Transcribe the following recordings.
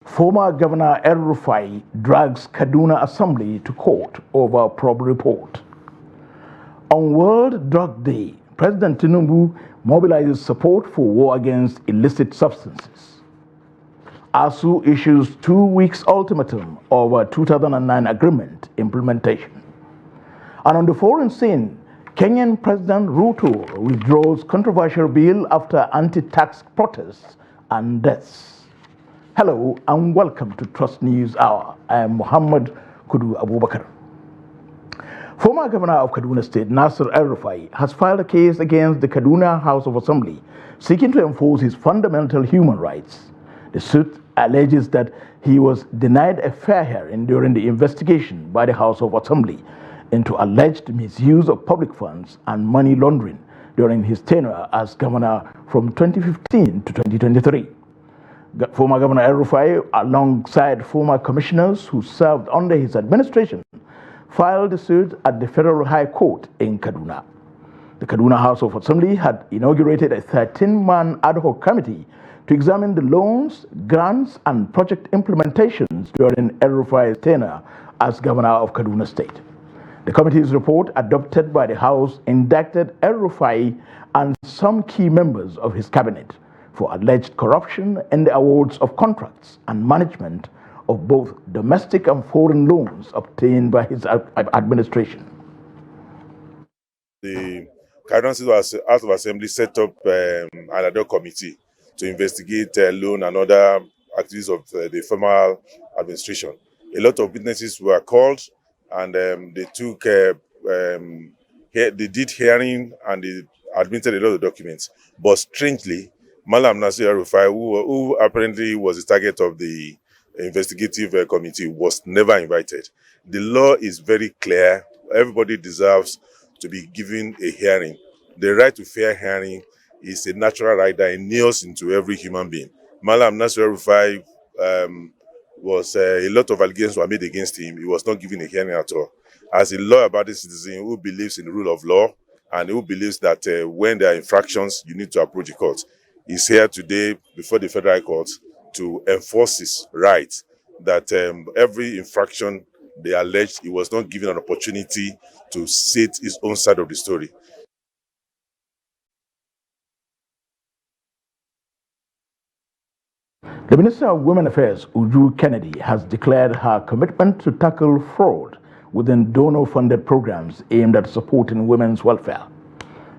Former Governor El-Rufai drags Kaduna Assembly to court over probe report. On World Drug Day, President Tinubu mobilizes support for war against illicit substances. ASU issues 2 weeks ultimatum over 2009 agreement implementation. And on the foreign scene, Kenyan President Ruto withdraws controversial bill after anti-tax protests and deaths. Hello and welcome to Trust News Hour. I am Muhammad Kudu Abubakar. Former Governor of Kaduna State, Nasir El-Rufai, has filed a case against the Kaduna House of Assembly seeking to enforce his fundamental human rights. The suit alleges that he was denied a fair hearing during the investigation by the House of Assembly into alleged misuse of public funds and money laundering during his tenure as governor from 2015 to 2023. Former Governor El-Rufai, alongside former commissioners who served under his administration, filed the suit at the Federal High Court in Kaduna. The Kaduna House of Assembly had inaugurated a 13-man ad hoc committee to examine the loans, grants, and project implementations during El-Rufai's tenure as governor of Kaduna State. The committee's report, adopted by the House, indicted El-Rufai and some key members of his cabinet for alleged corruption in the awards of contracts and management of both domestic and foreign loans obtained by his administration. The Kaduna State House of Assembly set up an ad hoc committee to investigate loan and other activities of the former administration. A lot of witnesses were called, and they did hearing and they admitted a lot of documents. But strangely, Malam Nasir El-Rufai, who apparently was the target of the investigative committee, was never invited. The law is very clear. Everybody deserves to be given a hearing. The right to fair hearing is a natural right that inheres into every human being. Malam Nasir El-Rufai, a lot of allegations were made against him. He was not given a hearing at all. As a law-abiding citizen who believes in the rule of law and who believes that when there are infractions, you need to approach the court, he's here today before the Federal Court to enforce his right that every infraction they alleged, he was not given an opportunity to state his own side of the story. The Minister of Women Affairs, Uju Kennedy, has declared her commitment to tackle fraud within donor-funded programs aimed at supporting women's welfare.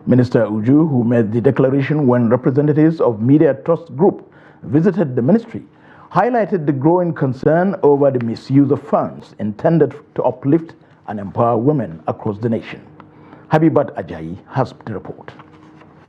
Minister Uju, who made the declaration when representatives of Media Trust Group visited the ministry, highlighted the growing concern over the misuse of funds intended to uplift and empower women across the nation. Habibat Ajayi has the report.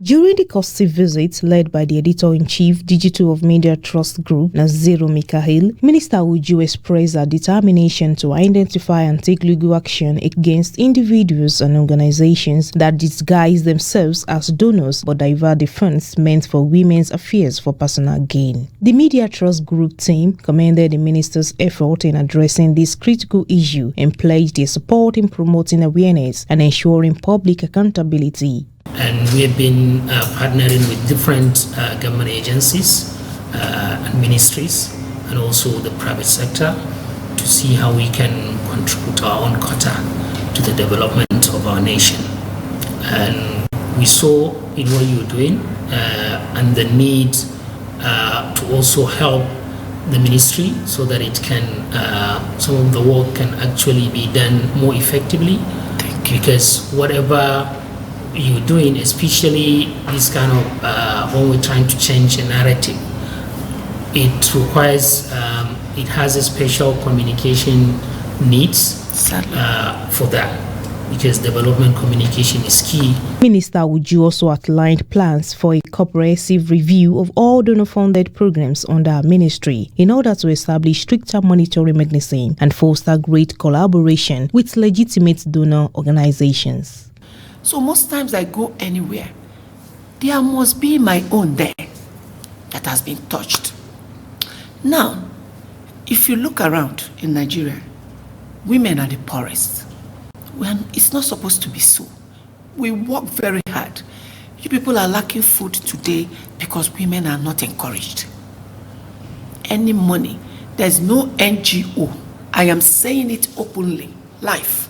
During the costly visit led by the Editor-in-Chief Digital of Media Trust Group, Naziru Mikhail, Minister Uju expressed her determination to identify and take legal action against individuals and organizations that disguise themselves as donors but divert the funds meant for women's affairs for personal gain. The Media Trust Group team commended the minister's effort in addressing this critical issue and pledged their support in promoting awareness and ensuring public accountability. And we have been partnering with different government agencies and ministries and also the private sector to see how we can contribute our own quota to the development of our nation. And we saw in what you're doing and the need to also help the ministry so that it can, some of the work can actually be done more effectively. Because whatever you're doing, especially this kind of when we're trying to change a narrative, it requires, it has a special communication needs for that, because development communication is key. Minister Uju also outlined plans for a comprehensive review of all donor-funded programs under our ministry in order to establish stricter monitoring mechanism and foster great collaboration with legitimate donor organizations. So most times I go anywhere, there must be my own there that has been touched. Now, if you look around in Nigeria, women are the poorest. It's not supposed to be so. We work very hard. You people are lacking food today because women are not encouraged. Any money There's no NGO. I am saying it openly, live.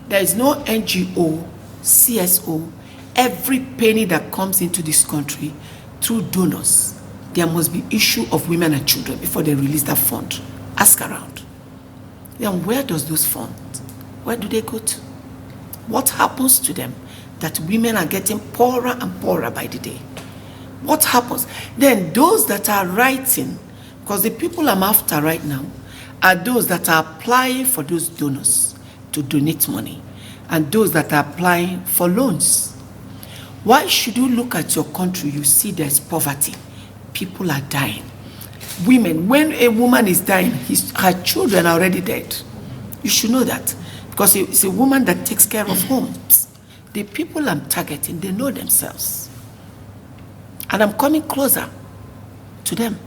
There is no NGO, CSO. Every penny that comes into this country through donors, there must be issue of women and children before they release that fund. Ask around. Then where does those funds, where do they go to? What happens to them that women are getting poorer and poorer by the day? What happens? Then those that are writing, because the people I'm after right now are those that are applying for those donors to donate money and those that are applying for loans. Why should you look at your country, you see there's poverty, people are dying. Women, when a woman is dying, her children are already dead. You should know that, because it's a woman that takes care of homes. The people I'm targeting, they know themselves. And I'm coming closer to them.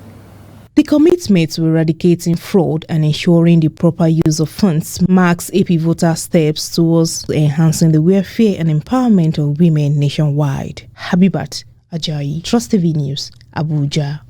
The commitment to eradicating fraud and ensuring the proper use of funds marks a pivotal steps towards enhancing the welfare and empowerment of women nationwide. Habibat Ajayi, Trust TV News, Abuja.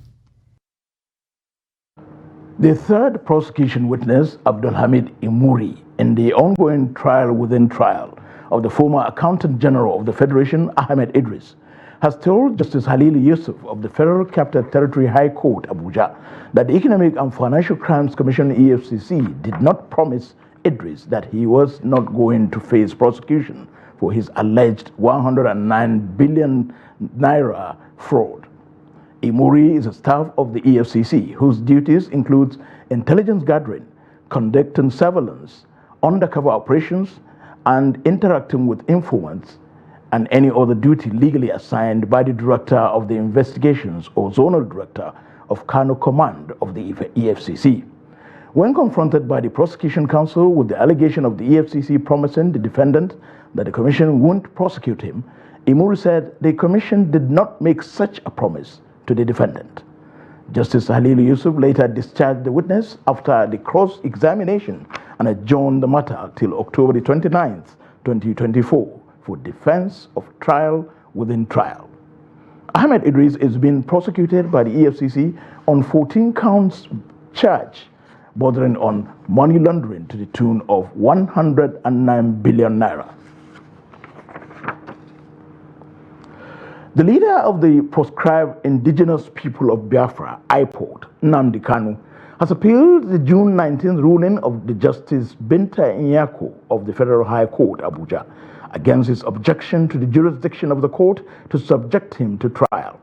The third prosecution witness, Abdulhamid Imuri, in the ongoing trial within trial of the former Accountant General of the Federation, Ahmed Idris, has told Justice Halil Yusuf of the Federal Capital Territory High Court, Abuja, that the Economic and Financial Crimes Commission, EFCC, did not promise Idris that he was not going to face prosecution for his alleged 109 billion naira fraud. Imuri is a staff of the EFCC, whose duties include intelligence gathering, conducting surveillance, undercover operations, and interacting with informants, and any other duty legally assigned by the Director of the Investigations or Zonal Director of Kano Command of the EFCC. When confronted by the Prosecution Counsel with the allegation of the EFCC promising the defendant that the Commission won't prosecute him, Imuri said the Commission did not make such a promise to the defendant. Justice Halil Yusuf later discharged the witness after the cross-examination and adjourned the matter till October 29, 2024. For defense of trial within trial. Ahmed Idris is being prosecuted by the EFCC on 14 counts charge, bordering on money laundering to the tune of 109 billion naira. The leader of the proscribed indigenous people of Biafra, IPOD, Nnamdi Kanu, has appealed the June 19th ruling of the Justice Binta Nyako of the Federal High Court, Abuja, against his objection to the jurisdiction of the court to subject him to trial.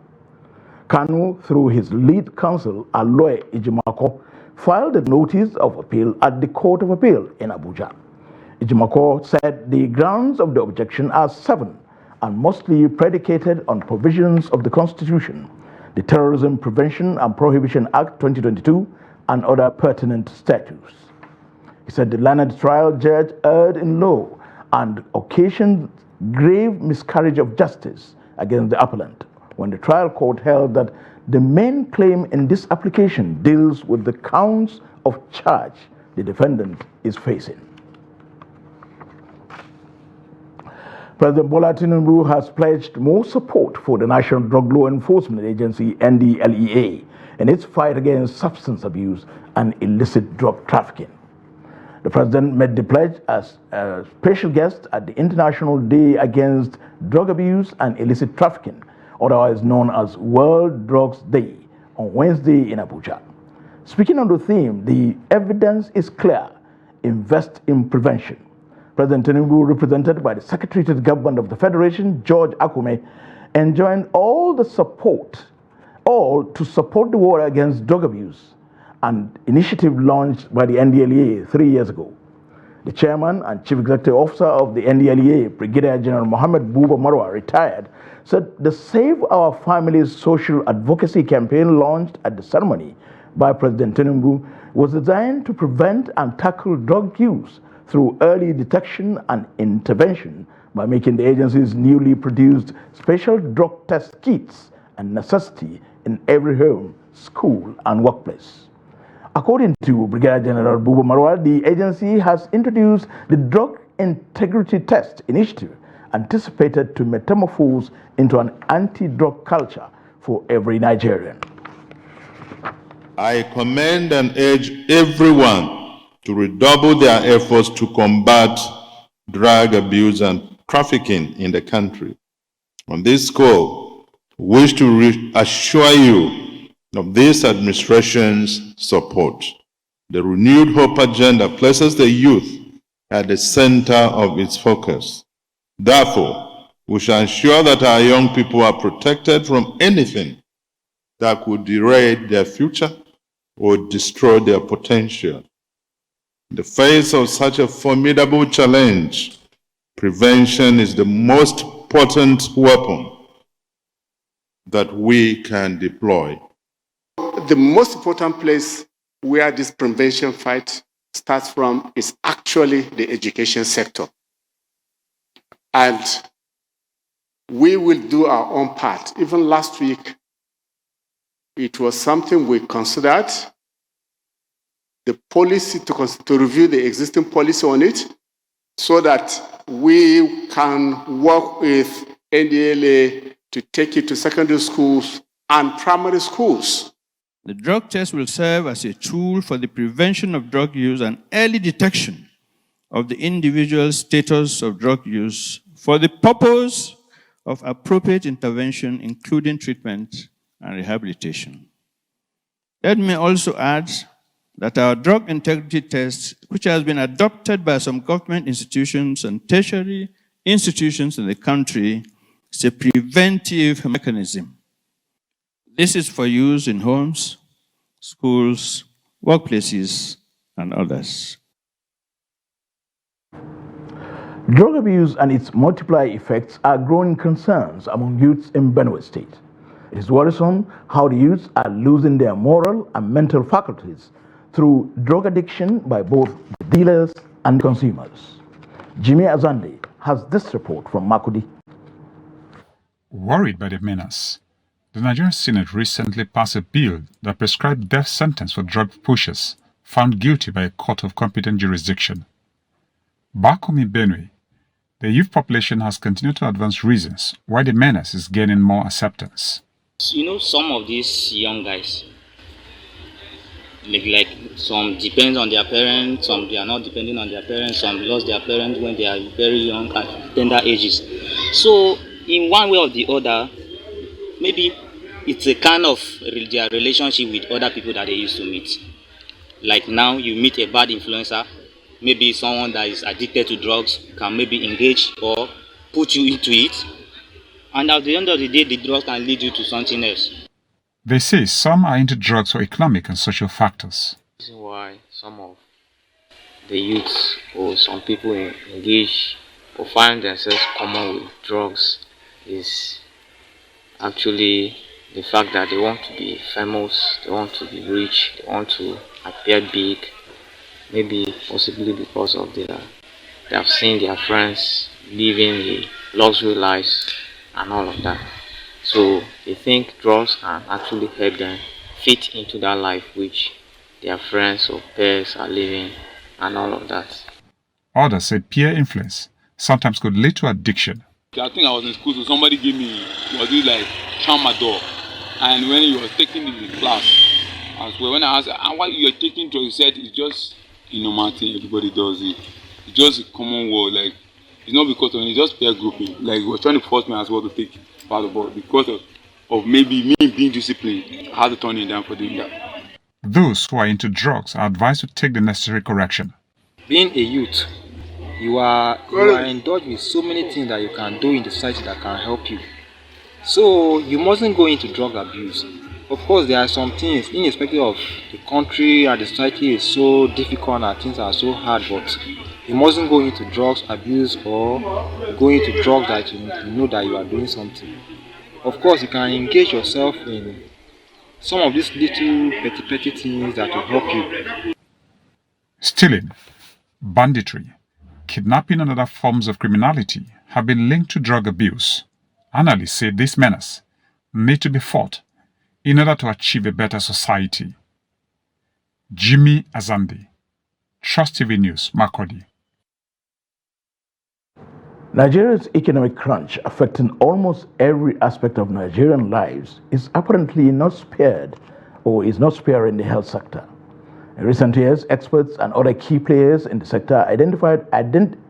Kanu, through his lead counsel, Aloy Ijimako, filed a notice of appeal at the Court of Appeal in Abuja. Ijimako said the grounds of the objection are 7 and mostly predicated on provisions of the Constitution, the Terrorism Prevention and Prohibition Act 2022, and other pertinent statutes. He said the learned trial judge erred in law and occasioned grave miscarriage of justice against the appellant when the trial court held that the main claim in this application deals with the counts of charge the defendant is facing. President Bola Tinubu has pledged more support for the National Drug Law Enforcement Agency, NDLEA, in its fight against substance abuse and illicit drug trafficking. The president made the pledge as a special guest at the International Day Against Drug Abuse and Illicit Trafficking, otherwise known as World Drugs Day, on Wednesday in Abuja. Speaking on the theme, the evidence is clear, invest in prevention. President Tinubu, represented by the Secretary to the Government of the Federation, George Akume, enjoined all to support the war against drug abuse, an initiative launched by the NDLEA 3 years ago. The chairman and chief executive officer of the NDLEA, Brigadier General Mohammed Buba Marwa, retired, said the Save Our Families social advocacy campaign launched at the ceremony by President Tinubu was designed to prevent and tackle drug use through early detection and intervention by making the agency's newly produced special drug test kits a necessity in every home, school, and workplace. According to Brigadier General Buba Marwa, the agency has introduced the Drug Integrity Test Initiative, anticipated to metamorphose into an anti-drug culture for every Nigerian. I commend and urge everyone to redouble their efforts to combat drug abuse and trafficking in the country. On this score, we wish to reassure you of this administration's support. The renewed hope agenda places the youth at the center of its focus. Therefore, we shall ensure that our young people are protected from anything that could derail their future or destroy their potential. In the face of such a formidable challenge, prevention is the most potent weapon that we can deploy. The most important place where this prevention fight starts from is actually the education sector. And we will do our own part. Even last week, it was something we considered, the policy to review the existing policy on it, so that we can work with NDLA to take it to secondary schools and primary schools. The drug test will serve as a tool for the prevention of drug use and early detection of the individual status of drug use for the purpose of appropriate intervention, including treatment and rehabilitation. Let me also add that our drug integrity test, which has been adopted by some government institutions and tertiary institutions in the country, is a preventive mechanism. This is for use in homes, schools, workplaces, and others. Drug abuse and its multiplier effects are growing concerns among youths in Benue State. It is worrisome how the youths are losing their moral and mental faculties through drug addiction by both the dealers and consumers. Jimmy Azande has this report from Makudi. Worried by the menace, the Nigerian Senate recently passed a bill that prescribed death sentence for drug pushers found guilty by a court of competent jurisdiction. Back home in Benue, the youth population has continued to advance reasons why the menace is gaining more acceptance. You know, some of these young guys, like some depend on their parents, some they are not depending on their parents, some lost their parents when they are very young at tender ages. So in one way or the other, maybe it's a kind of their relationship with other people that they used to meet. Like now you meet a bad influencer, maybe someone that is addicted to drugs can maybe engage or put you into it, and at the end of the day the drugs can lead you to something else. They say some are into drugs for economic and social factors. The reason why some of the youths or some people engage or find themselves common with drugs is actually the fact that they want to be famous, they want to be rich, they want to appear big, maybe possibly because of they have seen their friends living the luxury lives and all of that. So they think drugs can actually help them fit into that life which their friends or peers are living and all of that. Others say peer influence sometimes could lead to addiction. I think I was in school, so somebody gave me, was it like tramadol, and when he was taking the class as well, when I asked why you are taking drugs, he said it's just a normal thing, everybody does it. It's just a common word, like it's not because of it, it's just peer grouping. Like he was trying to force me as well to take part of it because of maybe me being disciplined. I had to turn it down for doing that. Those who are into drugs are advised to take the necessary correction. Being a youth, you are indulged with so many things that you can do in the society that can help you. So you mustn't go into drug abuse. Of course, there are some things, irrespective of the country and the society is so difficult and things are so hard, but you mustn't go into drugs abuse or go into drugs that you know that you are doing something. Of course, you can engage yourself in some of these little petty things that will help you. Stealing, banditry, kidnapping and other forms of criminality have been linked to drug abuse. Analysts say this menace need to be fought in order to achieve a better society. Jimmy Azande, Trust TV News, Makodi. Nigeria's economic crunch, affecting almost every aspect of Nigerian lives, is apparently not spared or is not sparing the health sector. In recent years, experts and other key players in the sector identified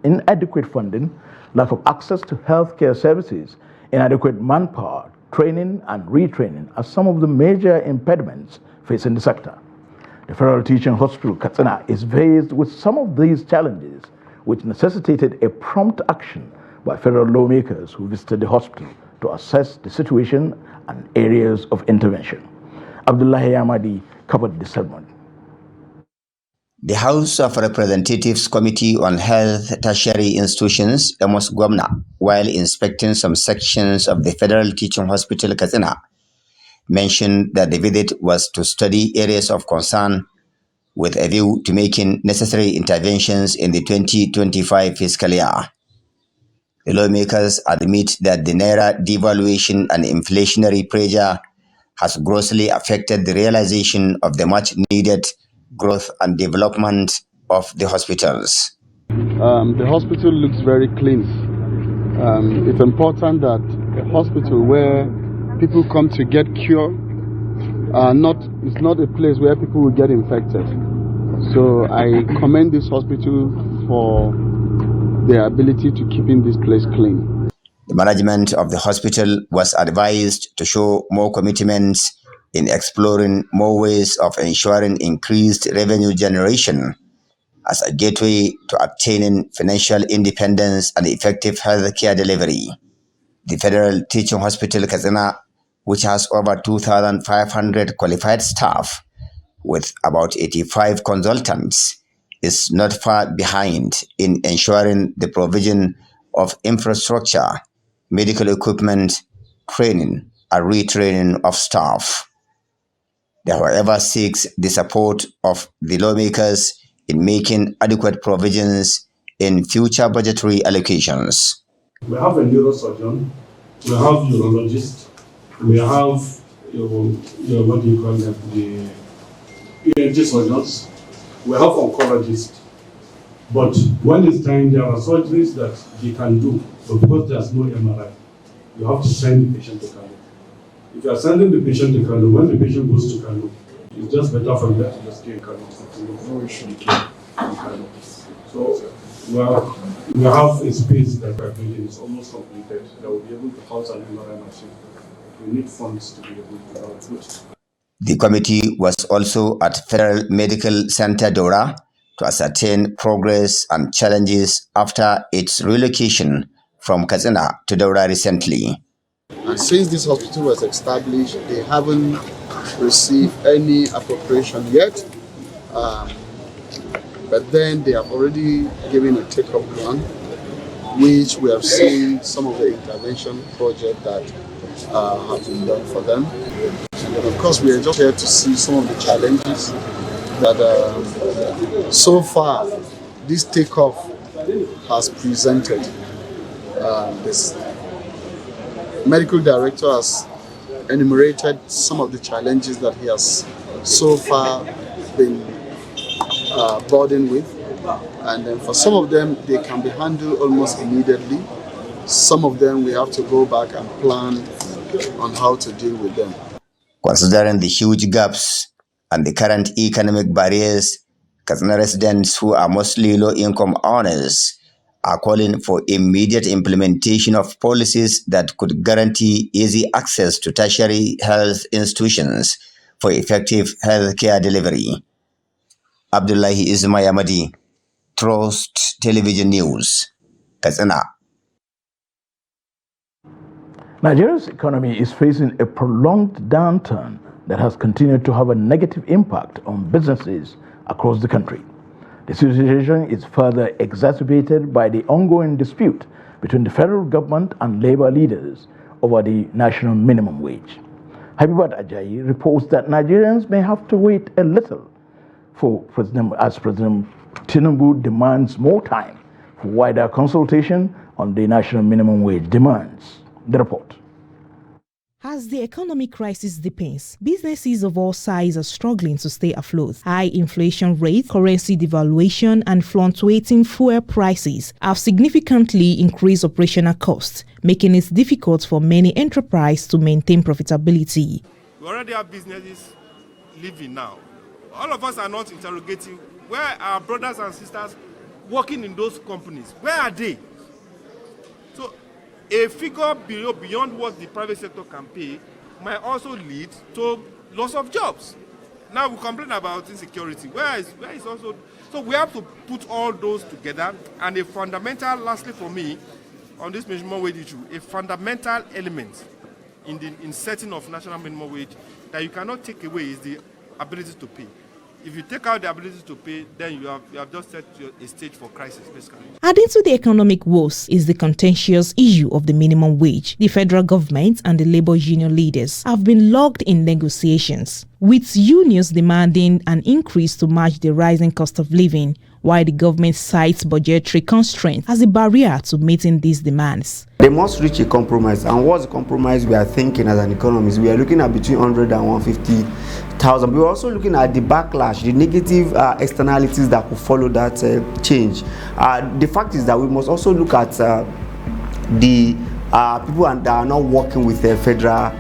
inadequate funding, lack of access to healthcare services, inadequate manpower, training and retraining as some of the major impediments facing the sector. The Federal Teaching Hospital, Kaduna, is faced with some of these challenges, which necessitated a prompt action by federal lawmakers who visited the hospital to assess the situation and areas of intervention. Abdullahi Ahmadi covered the segment. The House of Representatives Committee on Health Tertiary Institutions almost Gwamna, while inspecting some sections of the Federal Teaching Hospital Kaduna, mentioned that the visit was to study areas of concern with a view to making necessary interventions in the 2025 fiscal year. The lawmakers admit that the Naira devaluation and inflationary pressure has grossly affected the realization of the much-needed growth and development of the hospitals. The hospital looks very clean. It's important that a hospital where people come to get cured, it's not a place where people will get infected. So I commend this hospital for their ability to keeping this place clean. The management of the hospital was advised to show more commitments in exploring more ways of ensuring increased revenue generation as a gateway to obtaining financial independence and effective healthcare delivery. The Federal Teaching Hospital Kaduna, which has over 2,500 qualified staff with about 85 consultants, is not far behind in ensuring the provision of infrastructure, medical equipment, training, and retraining of staff. They, however, seeks the support of the lawmakers in making adequate provisions in future budgetary allocations. We have a neurosurgeon, we have urologists, we have what do you call them, the ENT surgeons, we have oncologists. But when it's time, there are surgeries that they can do, but because there's no MRI, you have to send the patient to Kano. If you are sending the patient to Kano, when the patient goes to Kano, it's just better for them to just stay in Kano. No issue in Kano. So we have a space that we are building. It's almost completed. That will be able to house an MRI machine. We need funds to be able to output. The committee was also at Federal Medical Center Dora to ascertain progress and challenges after its relocation from Kaduna to Dora recently. And since this hospital was established, they haven't received any appropriation yet. But then they have already given a take-up plan, which we have seen some of the intervention projects that have been done for them. And then of course we are just here to see some of the challenges that so far this takeoff has presented. This medical director has enumerated some of the challenges that he has so far been burdened with, and then for some of them they can be handled almost immediately. Some of them we have to go back and plan on how to deal with them. Considering the huge gaps and the current economic barriers, Kaduna residents who are mostly low-income earners are calling for immediate implementation of policies that could guarantee easy access to tertiary health institutions for effective healthcare delivery. Abdullahi Ismail, Trust Television News, Kaduna. Nigeria's economy is facing a prolonged downturn that has continued to have a negative impact on businesses across the country. The situation is further exacerbated by the ongoing dispute between the federal government and labor leaders over the national minimum wage. Habibat Ajayi reports that Nigerians may have to wait a little as President Tinubu demands more time for wider consultation on the national minimum wage demands. The report. As the economic crisis deepens, businesses of all sizes are struggling to stay afloat. High inflation rates, currency devaluation, and fluctuating fuel prices have significantly increased operational costs, making it difficult for many enterprises to maintain profitability. We already have businesses living now, all of us are not interrogating where are our brothers and sisters working in those companies. Where are they? So a figure beyond what the private sector can pay might also lead to loss of jobs. Now we complain about insecurity. Where is also, so we have to put all those together. And a fundamental, lastly for me, on this minimum wage issue, a fundamental element in setting of national minimum wage that you cannot take away is the ability to pay. If you take out the ability to pay, then you have just set a stage for crisis, basically. Adding to the economic woes is the contentious issue of the minimum wage. The federal government and the labor union leaders have been locked in negotiations, with unions demanding an increase to match the rising cost of living, while the government cites budgetary constraints as a barrier to meeting these demands. They must reach a compromise. And what's the compromise we are thinking as an economist? We are looking at between 100 and 150,000. We're also looking at the backlash, the negative externalities that could follow that change. The fact is that we must also look at the people that are not working with the federal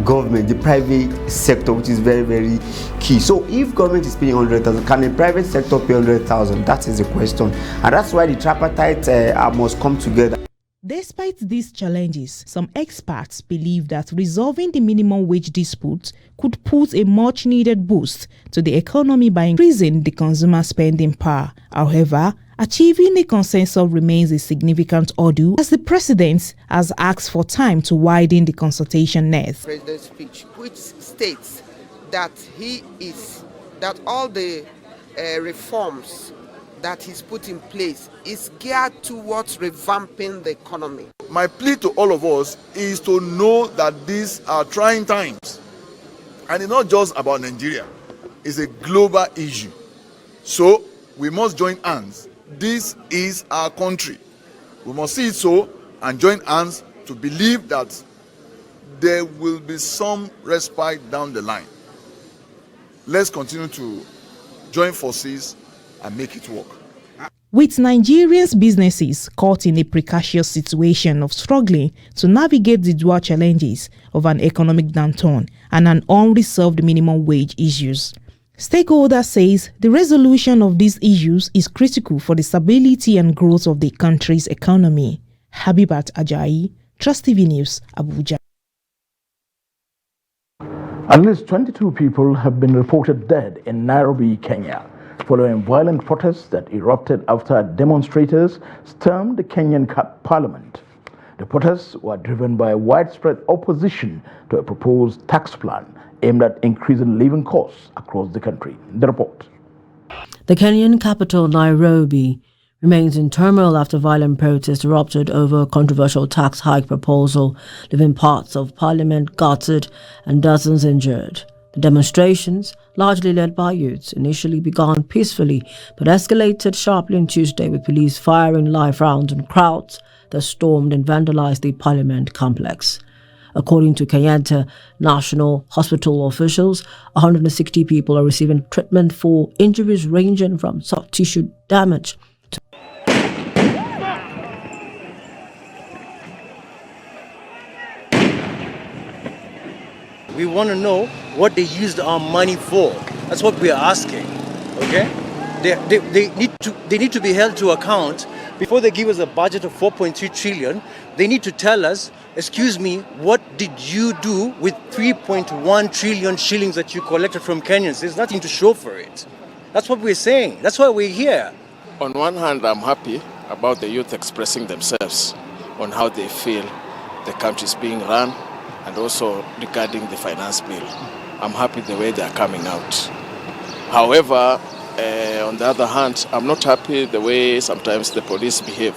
government, the private sector, which is very, very key. So if government is paying 100,000, can the private sector pay 100,000? That is the question. And that's why the tripartite must come together. Despite these challenges, some experts believe that resolving the minimum wage dispute could put a much-needed boost to the economy by increasing the consumer spending power. However, achieving a consensus remains a significant hurdle, as the president has asked for time to widen the consultation net. President's speech, which states that that all the reforms that he's put in place is geared towards revamping the economy. My plea to all of us is to know that these are trying times, and it's not just about Nigeria, it's a global issue. So we must join hands. This is our country. We must see it so and join hands to believe that there will be some respite down the line. Let's continue to join forces and make it work. With Nigerians' businesses caught in a precarious situation of struggling to navigate the dual challenges of an economic downturn and an unresolved minimum wage issues, stakeholders says the resolution of these issues is critical for the stability and growth of the country's economy. Habibat Ajayi, Trust TV News, Abuja. At least 22 people have been reported dead in Nairobi, Kenya, following violent protests that erupted after demonstrators stormed the Kenyan parliament. The protests were driven by widespread opposition to a proposed tax plan aimed at increasing living costs across the country. The report. The Kenyan capital, Nairobi, remains in turmoil after violent protests erupted over a controversial tax hike proposal, leaving parts of parliament gutted and dozens injured. The demonstrations, largely led by youths, initially began peacefully but escalated sharply on Tuesday, with police firing live rounds on crowds that stormed and vandalized the parliament complex. According to Kenyatta National Hospital officials, 160 people are receiving treatment for injuries ranging from soft tissue damage to We want to know what they used our money for. That's what we are asking. Okay? They need to be held to account. Before they give us a budget of 4.3 trillion, they need to tell us, excuse me, what did you do with 3.1 trillion shillings that you collected from Kenyans? There's nothing to show for it. That's what we're saying. That's why we're here. On one hand, I'm happy about the youth expressing themselves on how they feel the country is being run, and also regarding the finance bill. I'm happy the way they are coming out. However, on the other hand, I'm not happy the way sometimes the police behave.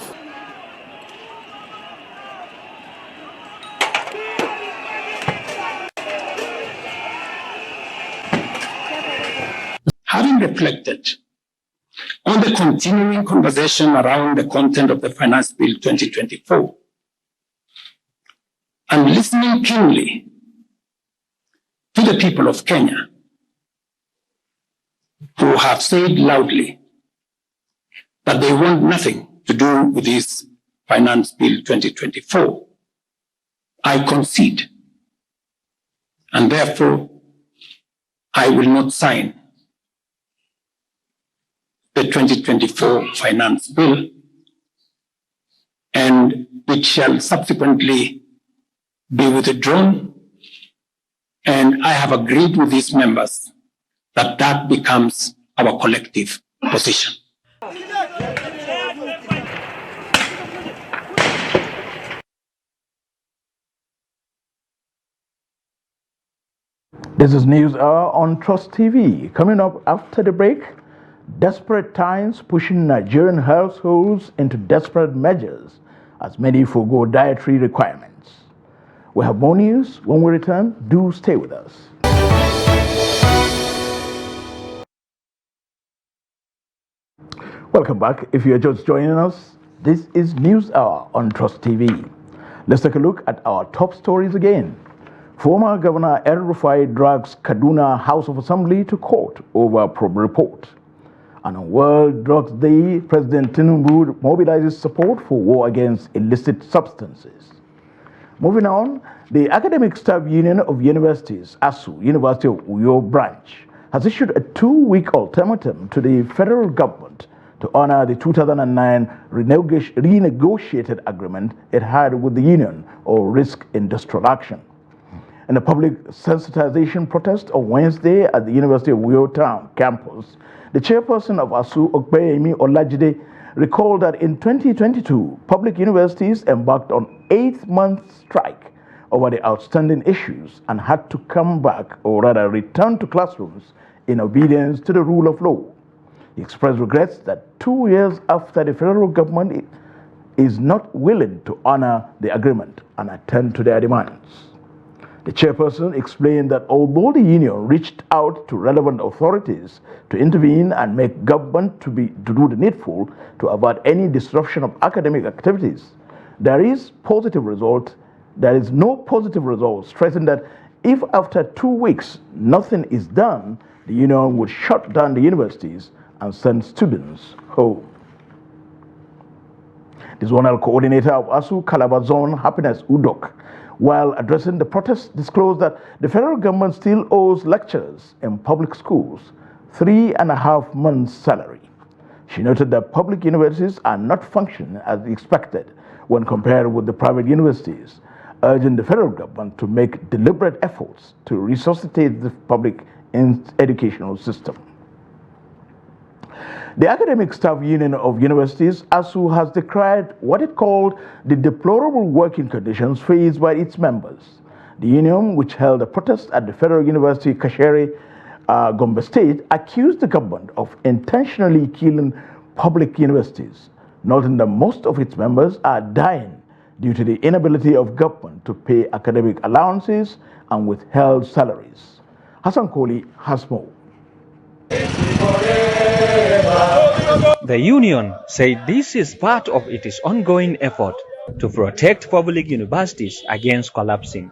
Having reflected on the continuing conversation around the content of the Finance Bill 2024, and listening keenly to the people of Kenya, who have said loudly that they want nothing to do with this Finance Bill 2024, I concede, and therefore I will not sign the 2024 finance bill, and it shall subsequently be withdrawn. And I have agreed with these members that that becomes our collective position. This is News Hour on Trust TV. Coming up after the break, desperate times pushing Nigerian households into desperate measures as many forgo dietary requirements. We have more news when we return. Do stay with us. Welcome back. If you're just joining us, this is News Hour on Trust TV. Let's take a look at our top stories again. Former Governor El-Rufai drags Kaduna House of Assembly to court over probe report. And on World Drugs Day, President Tinubu mobilizes support for war against illicit substances. Moving on, the Academic Staff Union of Universities, ASU, University of Uyo branch, has issued a 2-week ultimatum to the federal government to honor the 2009 renegotiated agreement it had with the union or risk industrial action. In a public sensitization protest on Wednesday at the University of Uyo Town campus, the chairperson of ASU, Okpeyemi Olajide, recalled that in 2022, public universities embarked on 8-month strike over the outstanding issues and had to come back, or rather return to classrooms in obedience to the rule of law. He expressed regrets that 2 years after the federal government is not willing to honor the agreement and attend to their demands. The chairperson explained that although the union reached out to relevant authorities to intervene and make government to do the needful to avert any disruption of academic activities, there is no positive result, stressing that if after 2 weeks nothing is done, the union would shut down the universities and send students home. The zonal coordinator of ASU Calabar Zone, Happiness Udok, while addressing the protest, disclosed that the federal government still owes lecturers in public schools 3.5 months' salary. She noted that public universities are not functioning as expected when compared with the private universities, urging the federal government to make deliberate efforts to resuscitate the public educational system. The Academic Staff Union of Universities, ASU, has decried what it called the deplorable working conditions faced by its members. The union, which held a protest at the Federal University Kashere, Gombe State, accused the government of intentionally killing public universities, noting that most of its members are dying due to the inability of government to pay academic allowances and withheld salaries. Hassan Koli has more. The union said this is part of its ongoing effort to protect public universities against collapsing.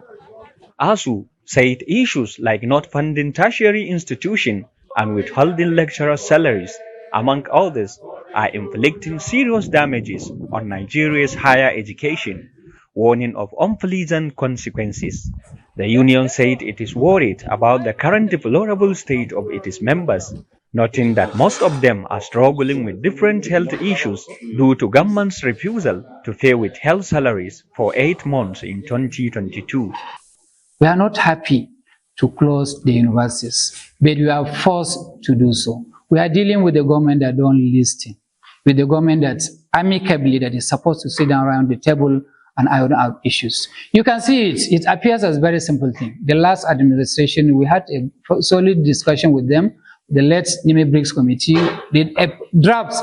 ASU said issues like not funding tertiary institutions and withholding lecturer salaries, among others, are inflicting serious damages on Nigeria's higher education, warning of unpleasant consequences. The union said it is worried about the current deplorable state of its members, noting that most of them are struggling with different health issues due to government's refusal to pay withheld salaries for 8 months in 2022. We are not happy to close the universities, but we are forced to do so. We are dealing with a government that don't listen, with a government that's amicably, that is supposed to sit down around the table and iron out issues. You can see it. It appears as a very simple thing. The last administration, we had a solid discussion with them. The late Nime Briggs Committee, the draft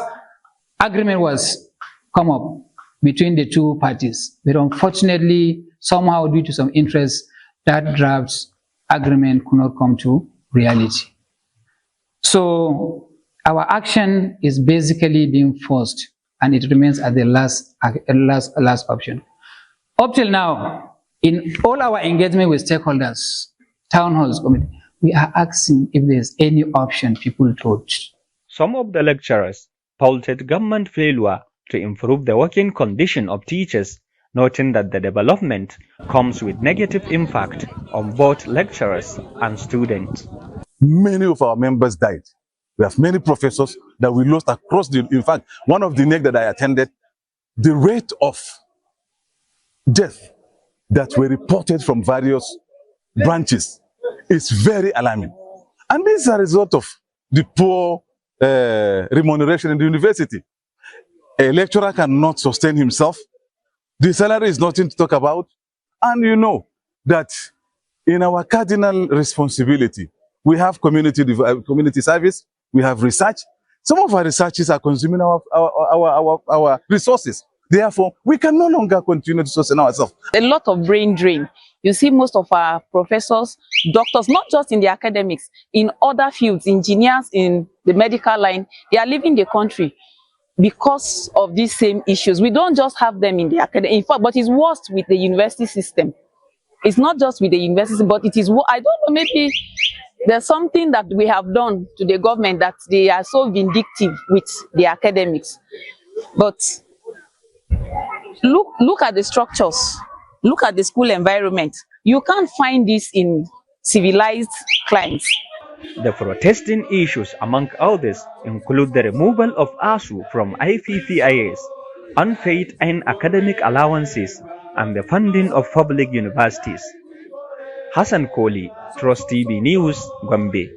agreement was come up between the two parties. But unfortunately, somehow due to some interest, that draft agreement could not come to reality. So our action is basically being forced, and it remains at the last option. Up till now, in all our engagement with stakeholders, town halls, committee, we are asking if there's any option people told. Some of the lecturers faulted government failure to improve the working condition of teachers, noting that the development comes with negative impact on both lecturers and students. Many of our members died. We have many professors that we lost across in fact, one of the NEC that I attended, the rate of death that were reported from various branches is very alarming. And this is a result of the poor remuneration in the university. A lecturer cannot sustain himself. The salary is nothing to talk about. And you know that in our cardinal responsibility, we have community service, we have research. Some of our researches are consuming our resources. Therefore, we can no longer continue to sustain ourselves. A lot of brain drain. You see most of our professors, doctors, not just in the academics, in other fields, engineers in the medical line, they are leaving the country because of these same issues. We don't just have them in the academy, in fact, but it's worse with the university system. It's not just with the university, but it is, I don't know, maybe there's something that we have done to the government that they are so vindictive with the academics. But look at the structures, look at the school environment. You can't find this in civilized climes. The protesting issues, among others, include the removal of ASU from IPPIS, unpaid and academic allowances, and the funding of public universities. Hassan Koli, Trust TV News, Gombe.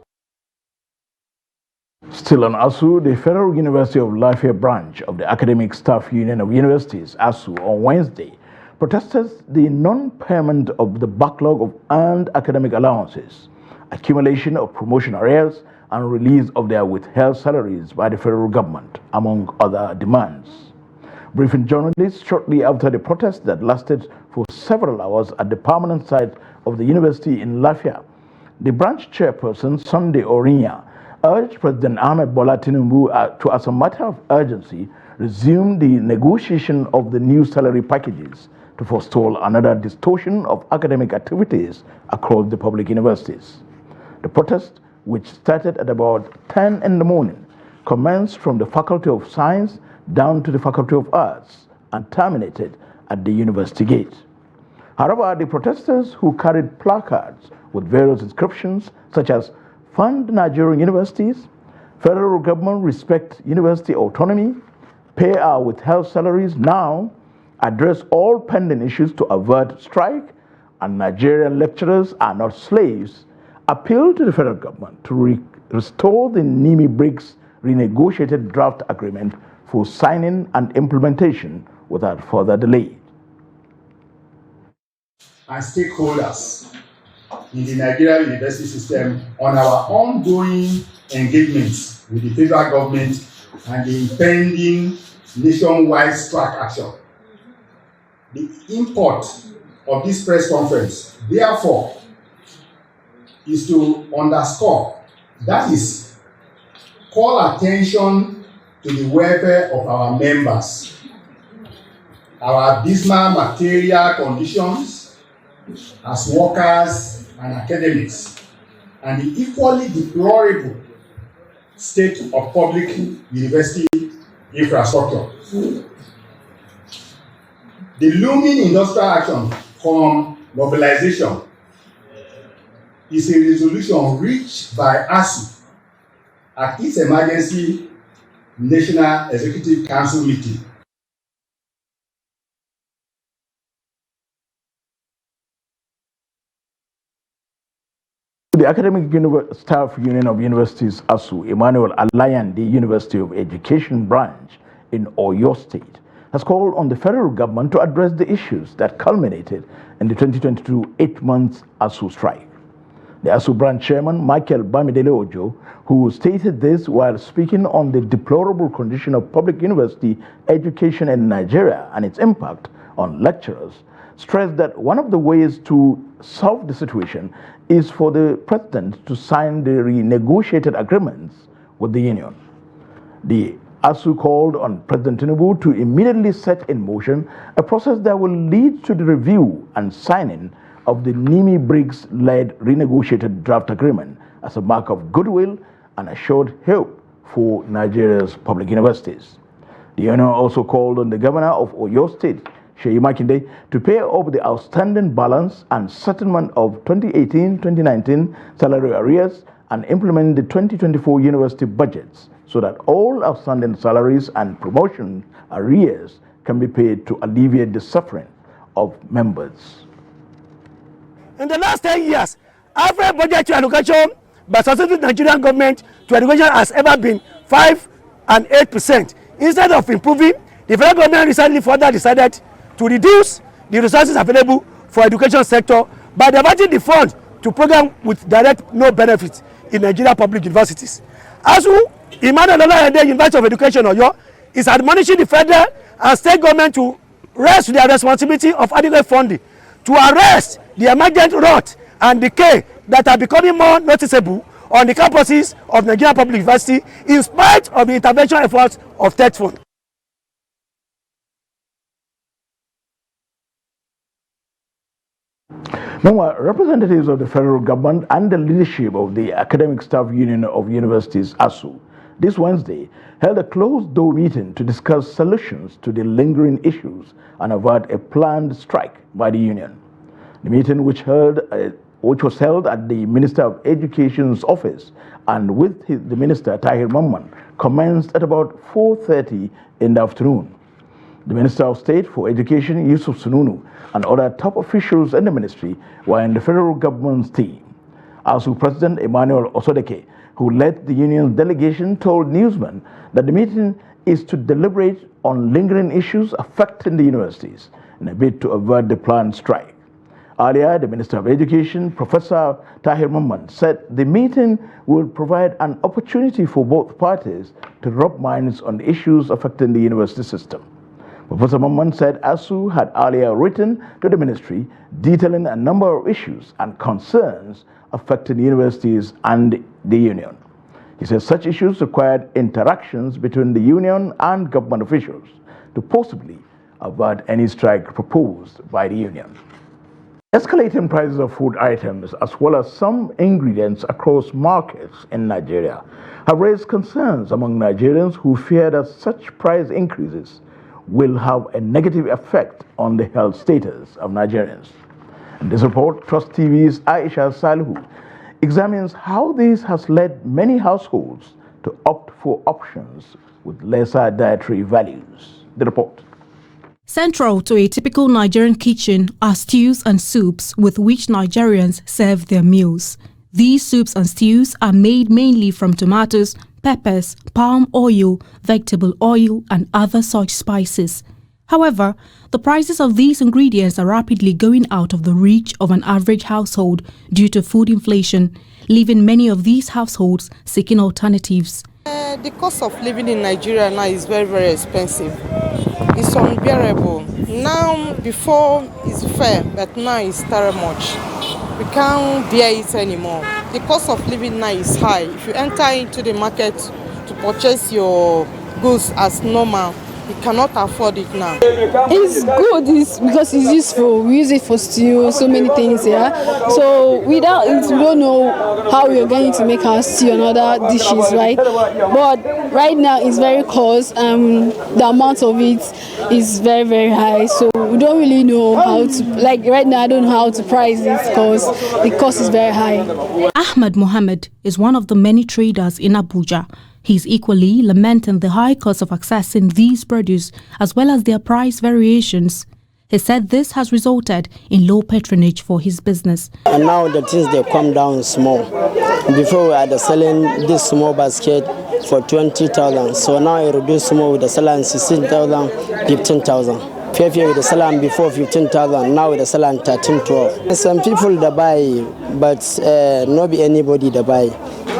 Still on ASU, the Federal University of Lafayette branch of the Academic Staff Union of Universities, ASU, on Wednesday, protested the non-payment of the backlog of earned academic allowances, accumulation of promotion arrears, and release of their withheld salaries by the federal government, among other demands. Briefing journalists shortly after the protest that lasted for several hours at the permanent site of the university in Lafayette, the branch chairperson, Sunday Orinya, urged President Ahmed Bola Tinubu to, as a matter of urgency, resume the negotiation of the new salary packages to forestall another distortion of academic activities across the public universities. The protest, which started at about 10 in the morning, commenced from the Faculty of Science down to the Faculty of Arts and terminated at the university gate. However, the protesters, who carried placards with various inscriptions such as "Fund Nigerian universities," "Federal government respect university autonomy," "Pay our withheld salaries now," "Address all pending issues to avert strike," and "Nigerian lecturers are not slaves," appealed to the federal government to restore the NIMI-BRICS renegotiated draft agreement for signing and implementation without further delay. And stakeholders in the Nigerian university system on our ongoing engagements with the federal government and the impending nationwide strike action. The import of this press conference, therefore, is to underscore, that is, call attention to the welfare of our members, our abysmal material conditions as workers and academics, and the equally deplorable state of public university infrastructure. The looming industrial action from mobilization is a resolution reached by ASU at its emergency National Executive Council meeting. The Academic Staff Union of Universities, ASU, Emmanuel Alayan, the University of Education branch in Oyo State, has called on the federal government to address the issues that culminated in the 2022 8-month ASU strike. The ASU branch chairman, Michael Bamidele Ojo, who stated this while speaking on the deplorable condition of public university education in Nigeria and its impact on lecturers, stressed that one of the ways to solve the situation is for the president to sign the renegotiated agreements with the union. The ASU called on President Tinubu to immediately set in motion a process that will lead to the review and signing of the NIMI-BRICS-led renegotiated draft agreement as a mark of goodwill and assured hope for Nigeria's public universities. The union also called on the governor of Oyo State, Seyi Makinde, to pay off the outstanding balance and settlement of 2018-2019 salary arrears and implement the 2024 university budgets so that all outstanding salaries and promotion arrears can be paid to alleviate the suffering of members. In the last 10 years, average budget to education by successive Nigerian government to education has ever been 5 and 8%. Instead of improving, the federal government recently further decided to reduce the resources available for education sector by diverting the funds to programs with direct no benefits in Nigeria public universities. ASU, Emmanuel Olayede University of Education, Oyo, is admonishing the federal and state government to rest their responsibility of adequate funding to arrest the emergent rot and decay that are becoming more noticeable on the campuses of Nigeria Public University in spite of the intervention efforts of state funds. Meanwhile, representatives of the federal government and the leadership of the Academic Staff Union of Universities, ASU, this Wednesday held a closed-door meeting to discuss solutions to the lingering issues and avert a planned strike by the union. The meeting, which was held at the Minister of Education's office and with the Minister Tahir Mamman, commenced at about 4:30 in the afternoon. The Minister of State for Education, Yusuf Sununu, and other top officials in the ministry were in the federal government's team. ASU President Emmanuel Osodeke, who led the union's delegation, told newsmen that the meeting is to deliberate on lingering issues affecting the universities in a bid to avert the planned strike. Earlier, the Minister of Education, Professor Tahir Mamman, said the meeting will provide an opportunity for both parties to rub minds on the issues affecting the university system. Professor Mamman said ASU had earlier written to the ministry detailing a number of issues and concerns affecting universities and the union. He said such issues required interactions between the union and government officials to possibly avert any strike proposed by the union. Escalating prices of food items as well as some ingredients across markets in Nigeria have raised concerns among Nigerians who fear that such price increases will have a negative effect on the health status of Nigerians. In this report, Trust TV's Aisha Salihu examines how this has led many households to opt for options with lesser dietary values. The report. Central to a typical Nigerian kitchen are stews and soups with which Nigerians serve their meals. These soups and stews are made mainly from tomatoes, peppers, palm oil, vegetable oil, and other such spices. However, the prices of these ingredients are rapidly going out of the reach of an average household due to food inflation, leaving many of these households seeking alternatives. The cost of living in Nigeria now is very, very expensive. It's unbearable. Now, before it's fair, but now it's terrible much. We can't bear it anymore. The cost of living now is high. If you enter into the market to purchase your goods as normal, you cannot afford it now. It's good because it's useful. We use it for stew, so many things, yeah. So without it, we don't know how we are going to make our stew and other dishes, right? But right now it's very cost. The amount of it is very, very high. So we don't really know how to, like right now I don't know how to price it because the cost is very high. Ahmed Mohammed is one of the many traders in Abuja. He's equally lamenting the high cost of accessing these produce as well as their price variations. He said this has resulted in low patronage for his business. And now the things they come down small. Before we had selling this small basket for 20,000. So now I reduce more with the selling 16,000, 15,000. Fair with the selling before 15,000, now with the selling 13, 12. Some people that buy, but not be anybody that buy.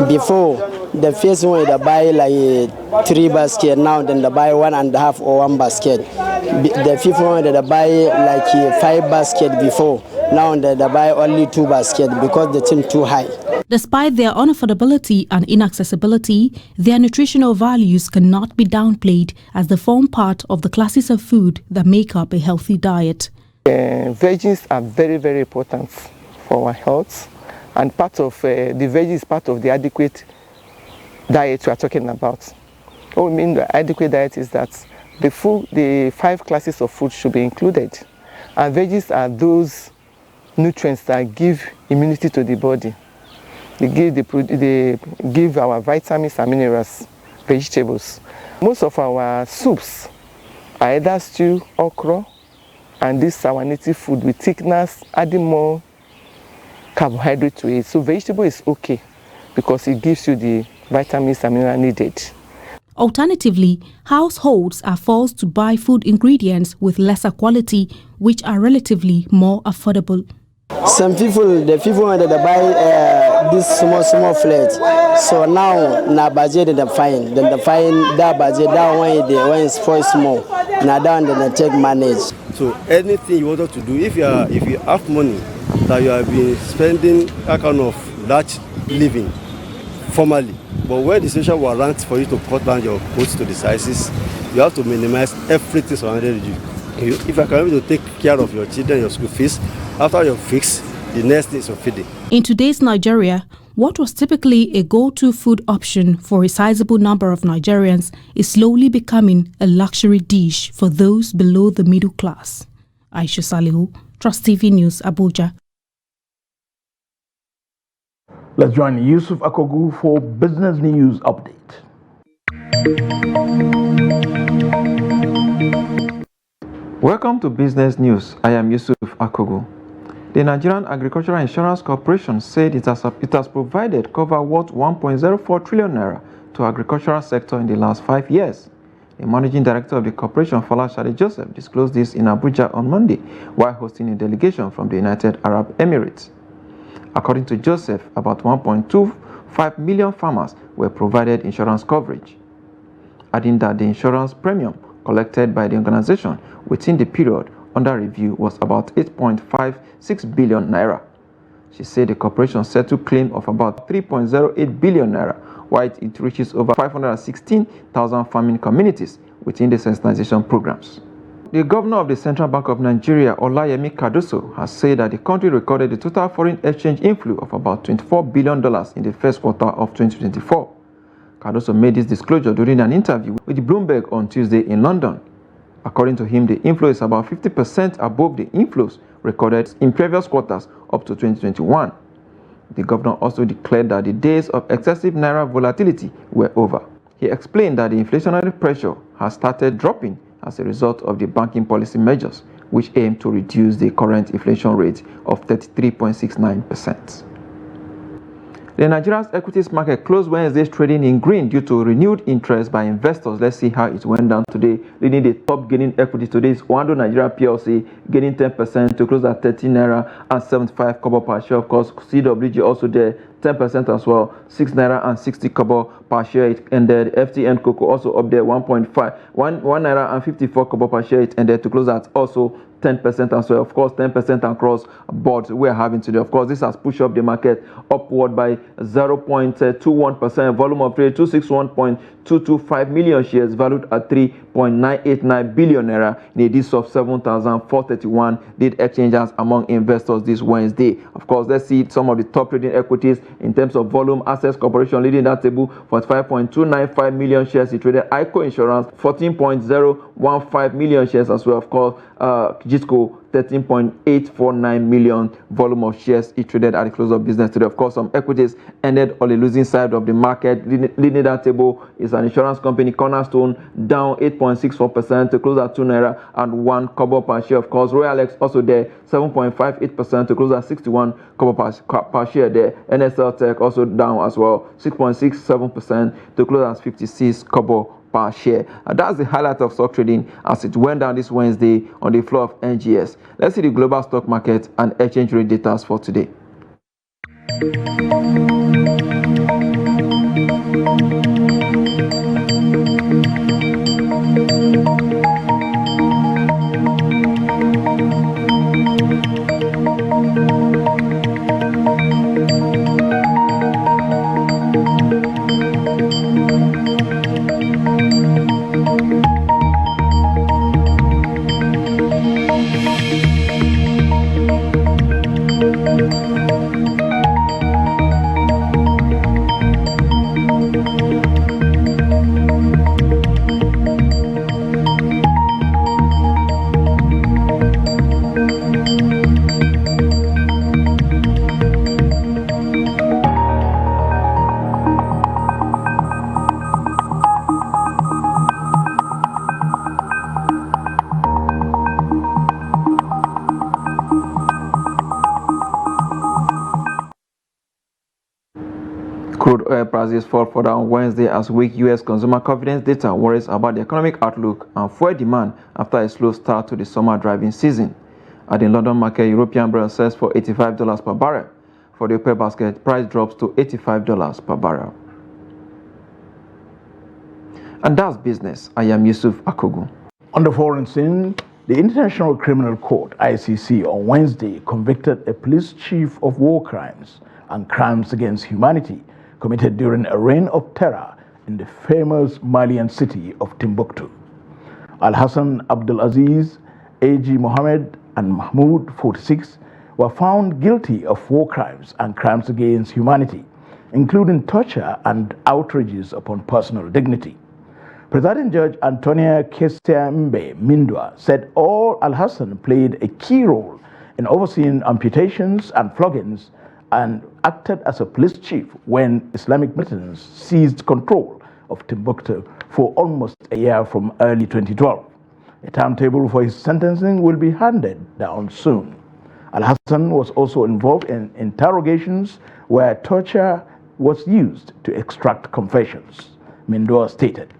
Before, the first one they buy like 3 baskets, now then they buy 1.5 or 1 basket. The fifth one they buy like 5 baskets before, now they buy only 2 baskets because the thing too high. Despite their unaffordability and inaccessibility, their nutritional values cannot be downplayed as they form part of the classes of food that make up a healthy diet. Veggies are very, very important for our health, and part of the veggies is part of the adequate diet we are talking about. What we mean by adequate diet is that the 5 classes of food should be included, and veggies are those nutrients that give immunity to the body. They give our vitamins and minerals, vegetables. Most of our soups are either stew, okra, and this our native food with thickeners, adding more carbohydrate to it. So vegetable is okay because it gives you the vitamins and minerals needed. Alternatively, households are forced to buy food ingredients with lesser quality, which are relatively more affordable. Some people, the people that they buy this small flat, so now na budget they find, then they find that budget that one is spoil small, now that one they take manage. So anything you wanted to do, if you have money that you have been spending that kind of large living formally, but when the situation warrants for you to cut down your costs to the sizes, you have to minimize everything surrounding you. If you are able to take care of your children, your school fees, after your fix, the next is your feeding. In today's Nigeria, what was typically a go-to food option for a sizable number of Nigerians is slowly becoming a luxury dish for those below the middle class. Aisha Salihu, Trust TV News, Abuja. Let's join Yusuf Akogu for Business News Update. Welcome to Business News. I am Yusuf Akogu. The Nigerian Agricultural Insurance Corporation said it has provided cover worth 1.04 trillion naira to agricultural sector in the last 5 years. The managing director of the corporation, Folashade Joseph, disclosed this in Abuja on Monday while hosting a delegation from the United Arab Emirates. According to Joseph, about 1.25 million farmers were provided insurance coverage, adding that the insurance premium collected by the organization within the period under review was about 8.56 billion naira. She said the corporation settled claim of about 3.08 billion naira, while it reaches over 516,000 farming communities within the sensitization programs. The governor of the Central Bank of Nigeria, Olayemi Kadoso, has said that the country recorded a total foreign exchange inflow of about $24 billion in the first quarter of 2024. Kadoso made this disclosure during an interview with Bloomberg on Tuesday in London. According to him, the inflow is about 50% above the inflows recorded in previous quarters up to 2021. The governor also declared that the days of excessive naira volatility were over. He explained that the inflationary pressure has started dropping as a result of the banking policy measures, which aim to reduce the current inflation rate of 33.69%. The Nigeria's equities market closed Wednesday's trading in green due to renewed interest by investors. Let's see how it went down today. Leading the top gaining equity today is Wando Nigeria PLC, gaining 10% to close at 13 naira and 75 kobo per share. Of course, CWG also there, 10% as well, 6 naira and 60 kobo per share it ended. FTN Cocoa also up there, 1 naira and 54 kobo per share it ended to close at also 10% as well. Of course, 10% across board we're having today. Of course, this has pushed up the market upward by 0.21%. Volume of trade 261.225 million shares valued at 3.989 billion naira in a list of 7,431 did exchanges among investors this Wednesday. Of course, let's see some of the top trading equities in terms of volume. Access Corporation leading that table, 45.295 million shares. It traded ICO Insurance 14.015 million shares as well. Of course, Gisco 13.849 million volume of shares it traded at the close of business today. Of course, some equities ended on the losing side of the market. Leading that table is an insurance company, Cornerstone, down 8.64% to close at 2 naira and 1 kobo per share. Of course, Royalex also there, 7.58% to close at 61 kobo per share there. NSL Tech also down as well, 6.67% to close at 56 kobo per share. That's the highlight of stock trading as it went down this Wednesday on the floor of NGS. Let's see the global stock market and exchange rate data for today. Crude oil prices fall further on Wednesday as weak U.S. consumer confidence data worries about the economic outlook and fuel demand after a slow start to the summer driving season. At the London market, European Brent sells for $85 per barrel. For the oil basket, price drops to $85 per barrel. And that's business. I am Yusuf Akogu. On the foreign scene, the International Criminal Court, ICC, on Wednesday convicted a police chief of war crimes and crimes against humanity committed during a reign of terror in the famous Malian city of Timbuktu. Al-Hassan Abdulaziz, A.G. Mohammed, and Mahmoud, 46, were found guilty of war crimes and crimes against humanity, including torture and outrages upon personal dignity. Presiding Judge Antonia Kesiambe Mindwa said Al-Hassan played a key role in overseeing amputations and floggings and acted as a police chief when Islamic militants seized control of Timbuktu for almost a year from early 2012. A timetable for his sentencing will be handed down soon. Al-Hassan was also involved in interrogations where torture was used to extract confessions, Mindwa stated.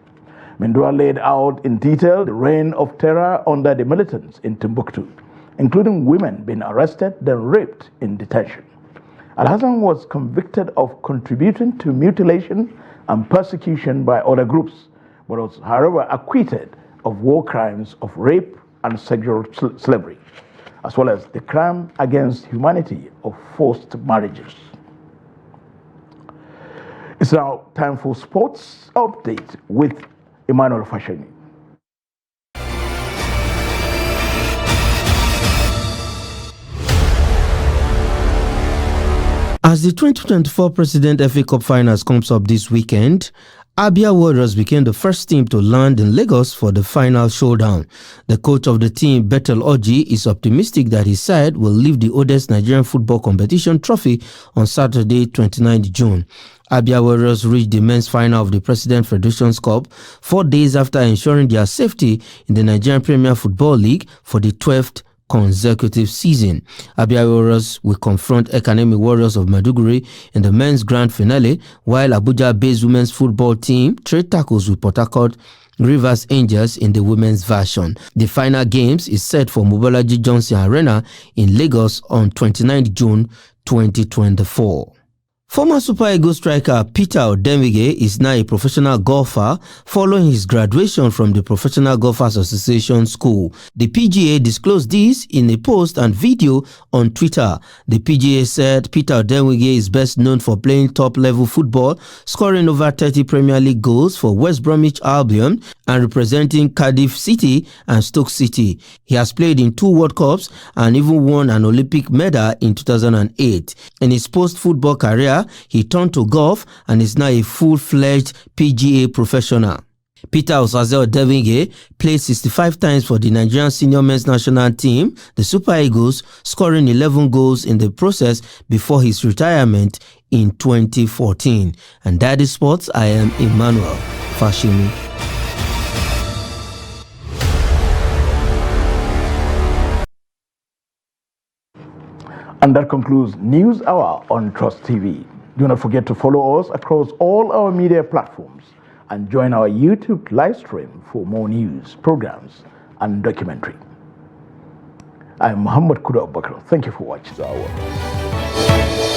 Mindwa laid out in detail the reign of terror under the militants in Timbuktu, including women being arrested then raped in detention. Al-Hassan was convicted of contributing to mutilation and persecution by other groups, but was, however, acquitted of war crimes of rape and sexual slavery, as well as the crime against humanity of forced marriages. It's now time for sports update with Emmanuel Fasheni. As the 2024 President FA Cup Finals comes up this weekend, Abia Warriors became the first team to land in Lagos for the final showdown. The coach of the team, Bethel Oji, is optimistic that his side will lift the oldest Nigerian football competition trophy on Saturday, 29th June. Abia Warriors reached the men's final of the President Federations Cup 4 days after ensuring their safety in the Nigerian Premier Football League for the 12th consecutive season. Abia Warriors will confront Ekanemi Warriors of Maiduguri in the men's grand finale, while Abuja-based women's football team trade tackles with Port Harcourt Rivers Angels in the women's version. The final games is set for Mobolaji Johnson Arena in Lagos on 29th June 2024. Former Super Eagles striker Peter Odemwingie is now a professional golfer following his graduation from the Professional Golfers Association School. The PGA disclosed this in a post and video on Twitter. The PGA said Peter Odemwingie is best known for playing top-level football, scoring over 30 Premier League goals for West Bromwich Albion and representing Cardiff City and Stoke City. He has played in 2 World Cups and even won an Olympic medal in 2008. In his post-football career, he turned to golf and is now a full-fledged PGA professional. Peter Osaze Odemwingie played 65 times for the Nigerian senior men's national team, the Super Eagles, scoring 11 goals in the process before his retirement in 2014. And that is sports. I am Emmanuel Fashimi. And that concludes News Hour on Trust TV. Do not forget to follow us across all our media platforms and join our YouTube live stream for more news, programs, and documentary. I'm Muhammad Kuda Bakr. Thank you for watching our work.